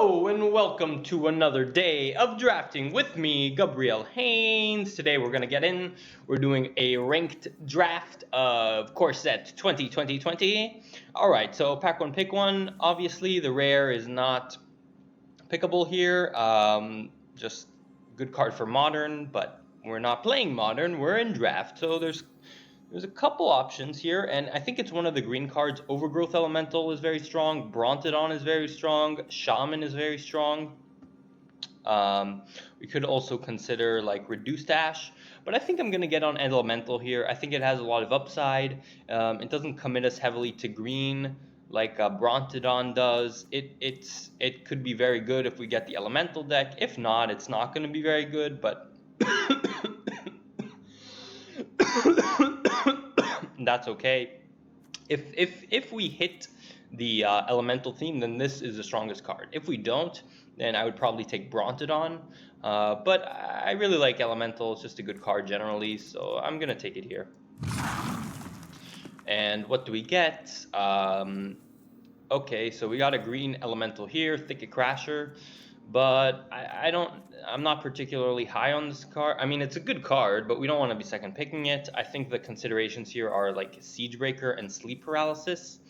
Hello and welcome to another day of drafting with me, Gabriel Haynes. Today we're doing a ranked draft of core set 2020. Alright, so pack one, pick one. Obviously the rare is not pickable here. Just good card for modern, but we're not playing modern, we're in draft. So there's a couple options here, and I think it's one of the green cards. Overgrowth Elemental is very strong. Brontodon is very strong. Shaman is very strong. We could also consider like Reduced Ash, but I think I'm going to get on Elemental here. I think it has a lot of upside. It doesn't commit us heavily to green like Brontodon does. It could be very good if we get the Elemental deck. If not, it's not going to be very good, but that's okay. If we hit the elemental theme, then this is the strongest card. If we don't, then I would probably take Brontodon. But I really like elemental. It's just a good card generally, so I'm gonna take it here. And what do we get? Okay, so we got a green elemental here, Thicket Crasher, but I'm not particularly high on this card. I mean, it's a good card, but we don't want to be second picking it. I think the considerations here are like Siegebreaker and Sleep Paralysis.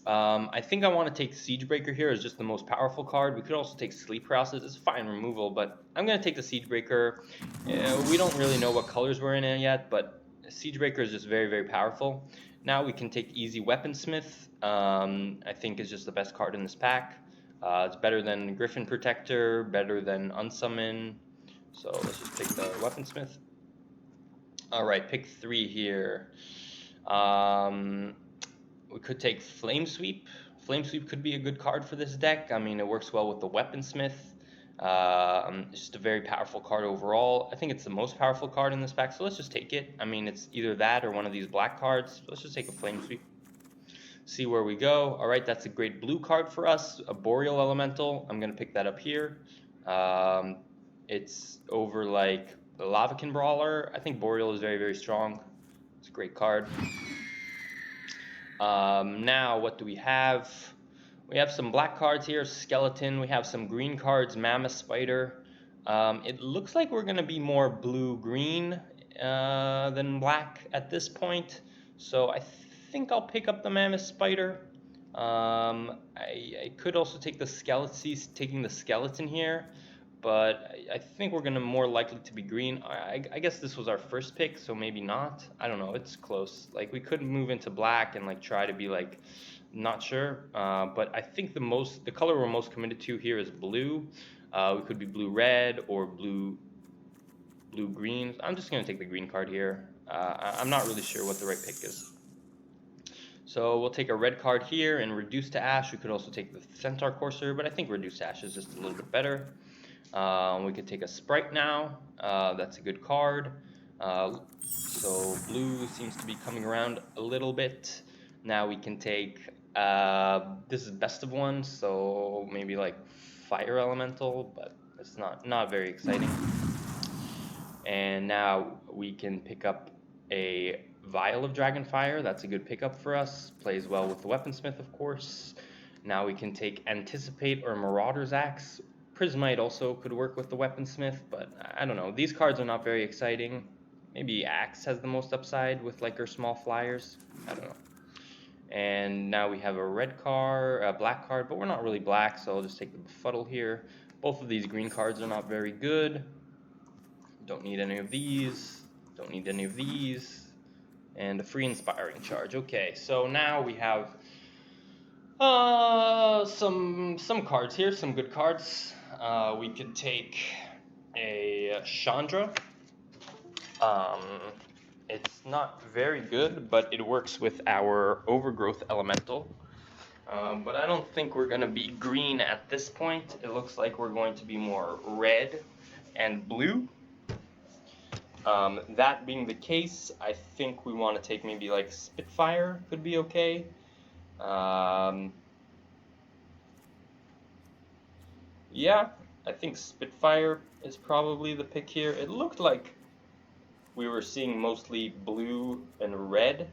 I think I want to take Siegebreaker here as just the most powerful card. We could also take Sleep Paralysis. It's fine removal, but I'm going to take the Siegebreaker. We don't really know what colors we're in it yet, but Siegebreaker is just very, very powerful. Now we can take Easy Weaponsmith. I think is just the best card in this pack. It's better than Griffin Protector, better than Unsummon. So let's just pick the Weaponsmith. Alright, pick 3 here. We could take Flame Sweep. Flame Sweep could be a good card for this deck. I mean, it works well with the Weaponsmith. It's just a very powerful card overall. I think it's the most powerful card in this pack, so let's just take it. I mean, it's either that or one of these black cards. Let's just take a Flame Sweep. See where we go. Alright, that's a great blue card for us. A Boreal Elemental. I'm going to pick that up here. It's over like the Lavakin Brawler. I think Boreal is very, very strong. It's a great card. Now, what do we have? We have some black cards here, Skeleton. We have some green cards, Mammoth Spider. It looks like we're going to be more blue-green than black at this point. So I think I'll pick up the Mammoth Spider. I could also take the taking the Skeleton here, but I think we're going to more likely to be green. I guess this was our first pick, so maybe not. I don't know. It's close. Like, we could move into black and like try to be like not sure, but I think the color we're most committed to here is blue. We could be blue-red or blue-green. I'm just going to take the green card here. I'm not really sure what the right pick is. So we'll take a red card here and Reduce to Ash. We could also take the Centaur Courser, but I think Reduce to Ash is just a little bit better. We could take a Sprite now. That's a good card. So blue seems to be coming around a little bit. Now we can take, this is best of one, so maybe like Fire Elemental, but it's not very exciting. And now we can pick up a Vial of Dragonfire. That's a good pickup for us. Plays well with the Weaponsmith, of course. Now we can take Anticipate or Marauder's Axe. Prismite also could work with the Weaponsmith, but I don't know. These cards are not very exciting. Maybe Axe has the most upside with like her small flyers. I don't know. And now we have a black card, but we're not really black, so I'll just take the Befuddle here. Both of these green cards are not very good. Don't need any of these. Don't need any of these. And a free Inspiring Charge. Okay, so now we have some cards here, some good cards. We could take a Chandra. It's not very good, but it works with our Overgrowth Elemental. But I don't think we're going to be green at this point. It looks like we're going to be more red and blue. That being the case, I think we want to take maybe like Spitfire could be okay. Yeah, I think Spitfire is probably the pick here. It looked like we were seeing mostly blue and red.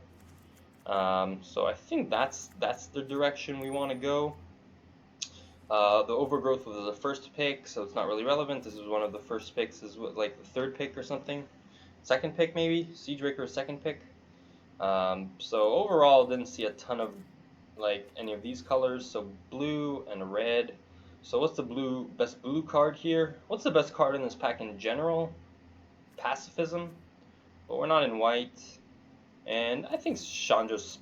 So I think that's the direction we want to go. The overgrowth was the first pick, so it's not really relevant. This is one of the first picks. This is like the third pick or something. Second pick maybe? Siege Raker second pick. So overall, didn't see a ton of like any of these colors. So blue and red. So what's the best blue card here? What's the best card in this pack in general? Pacifism. But we're not in white. And I think Chandra's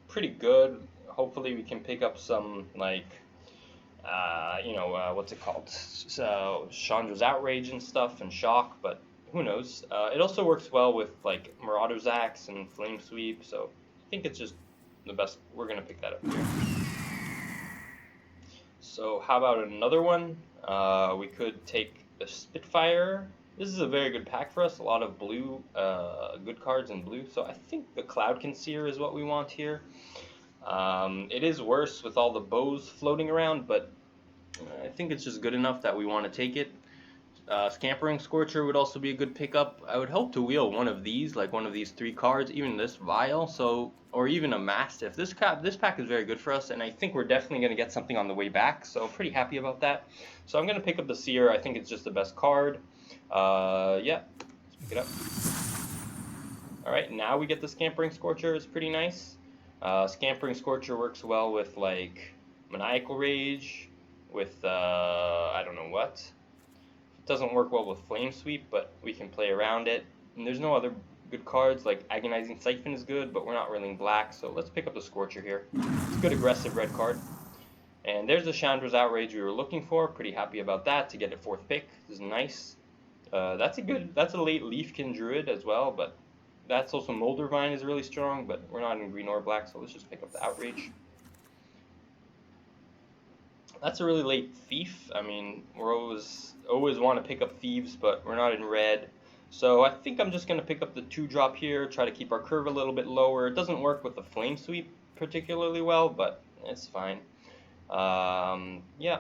pretty good. Hopefully we can pick up some like what's it called? So Chandra's Outrage and stuff and Shock, but who knows? It also works well with like Marauder's Axe and Flame Sweep, so I think it's just the best. We're gonna pick that up here. So how about another one? We could take the Spitfire. This is a very good pack for us. A lot of blue, good cards in blue. So I think the Cloud Conceer is what we want here. It is worse with all the bows floating around, but I think it's just good enough that we want to take it. Scampering Scorcher would also be a good pickup. I would hope to wheel one of these, like one of these 3 cards, even this Vial, or even a Mastiff. This pack is very good for us, and I think we're definitely going to get something on the way back, so pretty happy about that. So I'm going to pick up the Seer. I think it's just the best card. Yeah, let's pick it up. Alright, now we get the Scampering Scorcher. It's pretty nice. Scampering Scorcher works well with like Maniacal Rage, with I don't know what. It doesn't work well with Flame Sweep, but we can play around it. And there's no other good cards, like Agonizing Siphon is good, but we're not really in black, so let's pick up the Scorcher here. It's a good aggressive red card. And there's the Chandra's Outrage we were looking for. Pretty happy about that to get a 4th pick. This is nice. That's a late Leafkin Druid as well, but that's also Moldervine is really strong, but we're not in green or black, so let's just pick up the Outrage. That's a really late Thief. I mean, we're always want to pick up Thieves, but we're not in red. So I think I'm just going to pick up the 2-drop here, try to keep our curve a little bit lower. It doesn't work with the Flame Sweep particularly well, but it's fine. Yeah,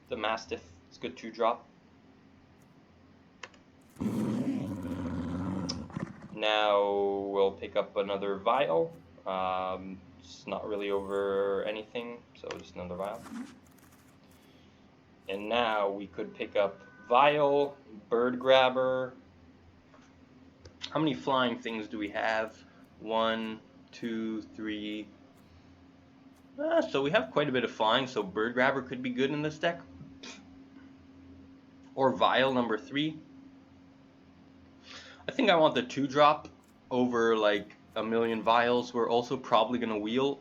the Mastiff. It's a good 2-drop. Now we'll pick up another Vial. It's not really over anything, so just another Vial. And now we could pick up Vial, Bird Grabber. How many flying things do we have? 1, 2, 3. So we have quite a bit of flying, so Bird Grabber could be good in this deck. Or Vial number 3. I think I want the 2-drop over like a million Vials. We're also probably going to wheel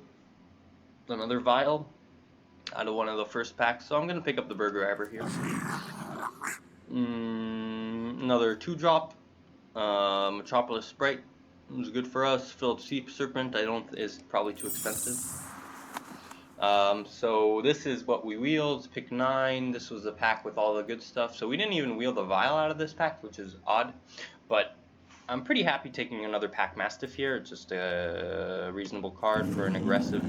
another Vial out of one of the first packs, so I'm going to pick up the Bird Grabber here. Another 2-drop. Metropolis Sprite is good for us. Philip Serpent is probably too expensive. So this is what we wheeled. Pick 9. This was the pack with all the good stuff. So we didn't even wheel the Vial out of this pack, which is odd. But I'm pretty happy taking another Pack Mastiff here. It's just a reasonable card for an aggressive.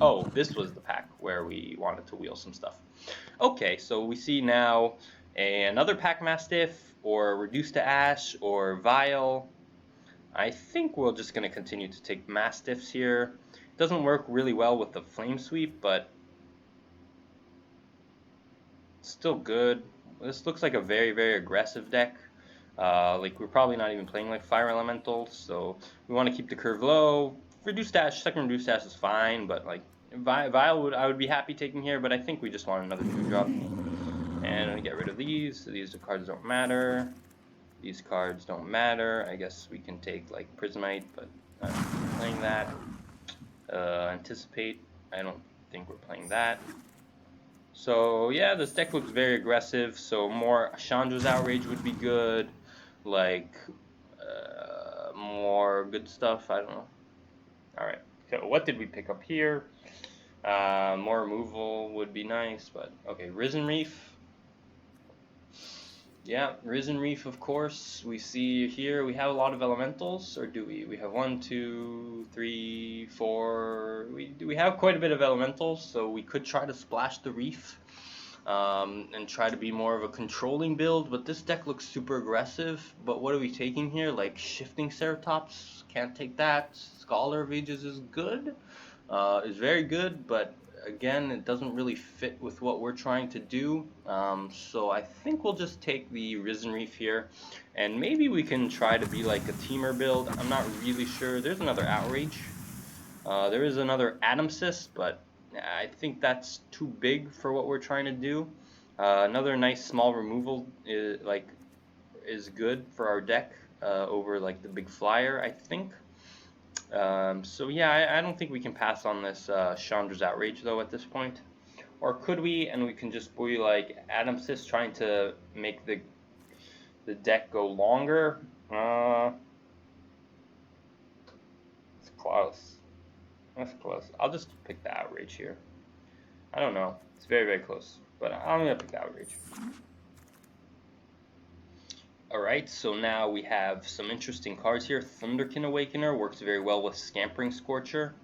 Oh, this was the pack where we wanted to wheel some stuff. Okay, so we see now another Pack Mastiff, or Reduce to Ash, or Vial. I think we're just going to continue to take Mastiffs here. It doesn't work really well with the Flame Sweep, but it's still good. This looks like a very, very aggressive deck. Like we're probably not even playing like Fire Elementals, so we want to keep the curve low. Reduce Dash, second Reduce Dash is fine, but like Vial I would be happy taking here, but I think we just want another 2-drop. And I'm gonna get rid of these. So these cards don't matter. These cards don't matter. I guess we can take like Prismite, but I'm not playing that. Anticipate. I don't think we're playing that. So yeah, this deck looks very aggressive. So more Chandra's Outrage would be good. Like more good stuff. I don't know. All right. So what did we pick up here? More removal would be nice, but okay. Risen Reef. Yeah, Risen Reef, of course. We see here we have a lot of elementals, or do we? We have 1, 2, 3, 4. We have quite a bit of elementals, so we could try to splash the Reef and try to be more of a controlling build. But this deck looks super aggressive. But what are we taking here? Like Shifting Ceratops, can't take that. Scholar of Ages is good, is very good, but again, it doesn't really fit with what we're trying to do. So I think we'll just take the Risen Reef here, and maybe we can try to be like a teamer build. I'm not really sure. There's another Outrage. There is another Atom Cyst, but I think that's too big for what we're trying to do. Another nice small removal is good for our deck over like the big flyer, I think. So yeah, I don't think we can pass on this Chandra's Outrage though at this point. Or could we? And we can just be like Atom Cyst trying to make the deck go longer. It's close. That's close. I'll just pick the Outrage here. I don't know. It's very, very close. But I'm going to pick the Outrage. Alright, so now we have some interesting cards here. Thunderkin Awakener works very well with Scampering Scorcher.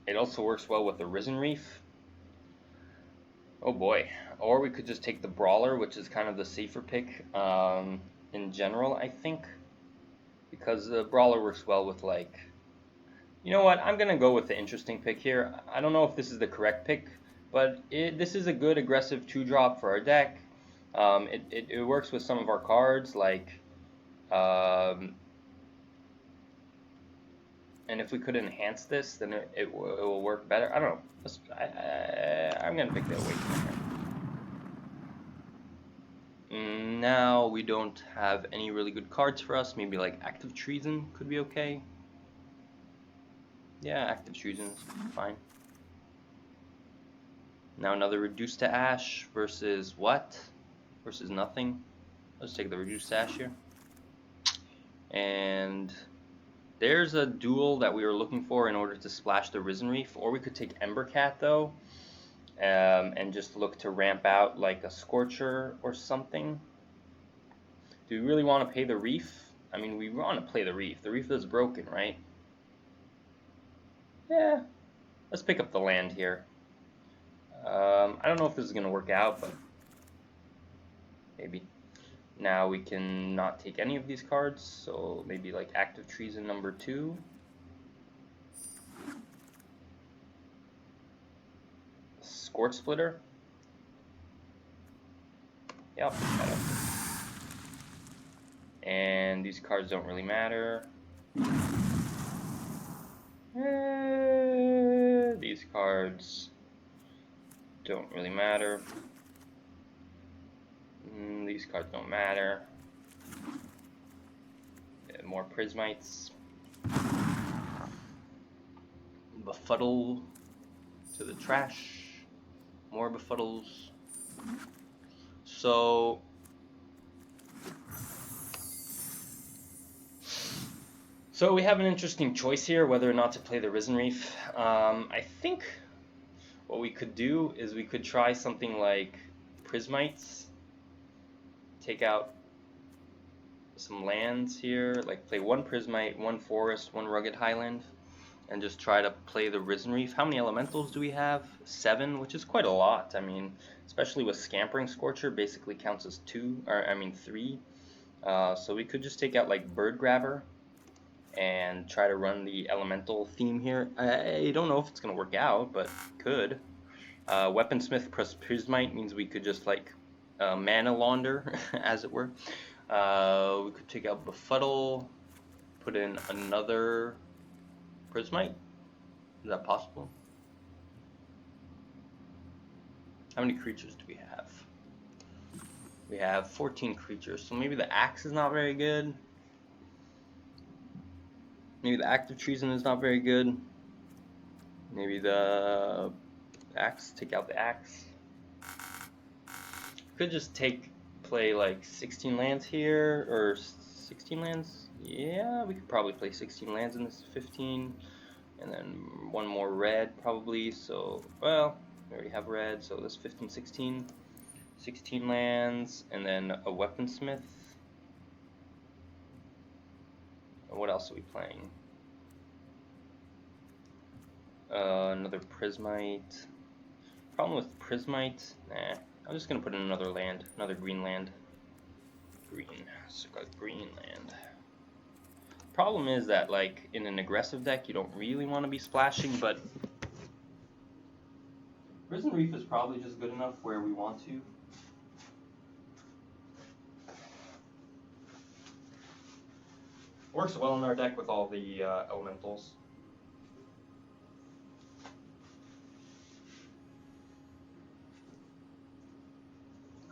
It also works well with the Risen Reef. Oh boy. Or we could just take the Brawler, which is kind of the safer pick in general, I think. Because the Brawler works well with, like... You know what? I'm going to go with the interesting pick here. I don't know if this is the correct pick, but this is a good aggressive 2-drop for our deck. It works with some of our cards, like... and if we could enhance this, then it will work better. I don't know. I'm going to pick the Awakener here. Now we don't have any really good cards for us. Maybe like Active Treason could be okay. Yeah, Active Treason is fine. Now another Reduced to Ash versus what? Versus nothing. Let's take the Reduced to Ash here. And there's a duel that we were looking for in order to splash the Risen Reef. Or we could take Embercat though. And just look to ramp out like a Scorcher or something. Do we really want to pay the Reef? I mean, we want to play the Reef. The Reef is broken, right? Yeah. Let's pick up the land here. I don't know if this is going to work out, but maybe. Now we can not take any of these cards, so maybe like Active Treason number 2. Scorch Splitter. Yep. And these cards don't really matter. These cards don't really matter. These cards don't matter. More Prismites. Befuddle to the trash. More Befuddles. So we have an interesting choice here whether or not to play the Risen Reef. I think what we could do is we could try something like Prismites. Take out some lands here, like play 1 Prismite, 1 Forest, 1 Rugged Highland, and just try to play the Risen Reef. How many elementals do we have? 7, which is quite a lot. I mean, especially with Scampering Scorcher, basically counts as 3. So we could just take out like Bird Grabber and try to run the elemental theme here. I don't know if it's going to work out, but could. Weaponsmith plus Prismite means we could just like mana launder, as it were. We could take out Befuddle, put in another Prismite. Is that possible? How many creatures do we have? We have 14 creatures, so maybe the Axe is not very good. Maybe the Active Treason is not very good. Maybe the Axe, take out the Axe. Could just play like 16 lands here, or 16 lands? Yeah, we could probably play 16 lands in this 15, and then 1 more red probably, so, well, we already have red, so this 15, 16. 16 lands, and then a Weaponsmith. What else are we playing? Another Prismite. Problem with Prismite, nah. I'm just gonna put in another land, another green land. Green, so got green land. Problem is that, like, in an aggressive deck, you don't really want to be splashing, but Risen Reef is probably just good enough where we want to. Works well in our deck with all the elementals.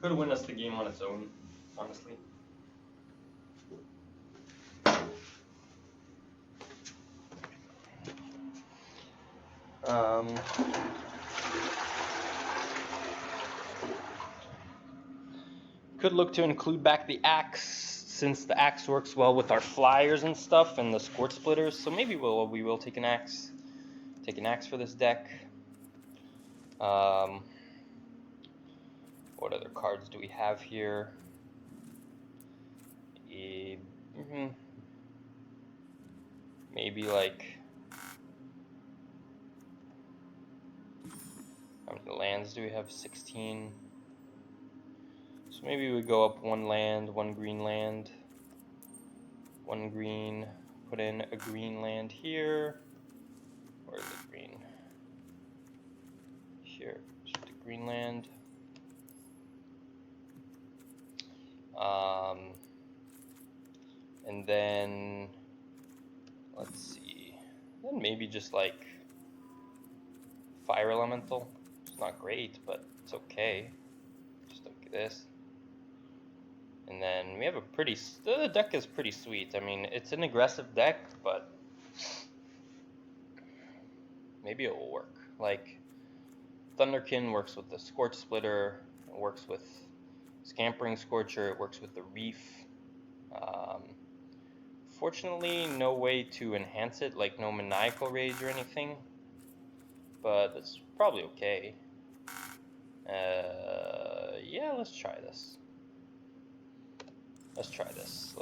Could win us the game on its own, honestly. Could look to include back the axe, since the axe works well with our flyers and stuff and the squirt splitters. So maybe we will take an axe. Take an axe for this deck. What other cards do we have here? Maybe like, how many lands do we have? 16. So maybe we go up one land, one green land, one green, put in a green land here. Where's the green? Here, just a green land. And then, let's see, then maybe just like fire elemental. It's not great, but it's okay. Just like this. And then we have a pretty, the deck is pretty sweet. I mean, it's an aggressive deck, but maybe it will work. Like, Thunderkin works with the Scorch Splitter, it works with Scampering Scorcher, it works with the Reef. Fortunately, no way to enhance it, like no Maniacal Rage or anything, but it's probably okay. Yeah, let's try this. Let's try this.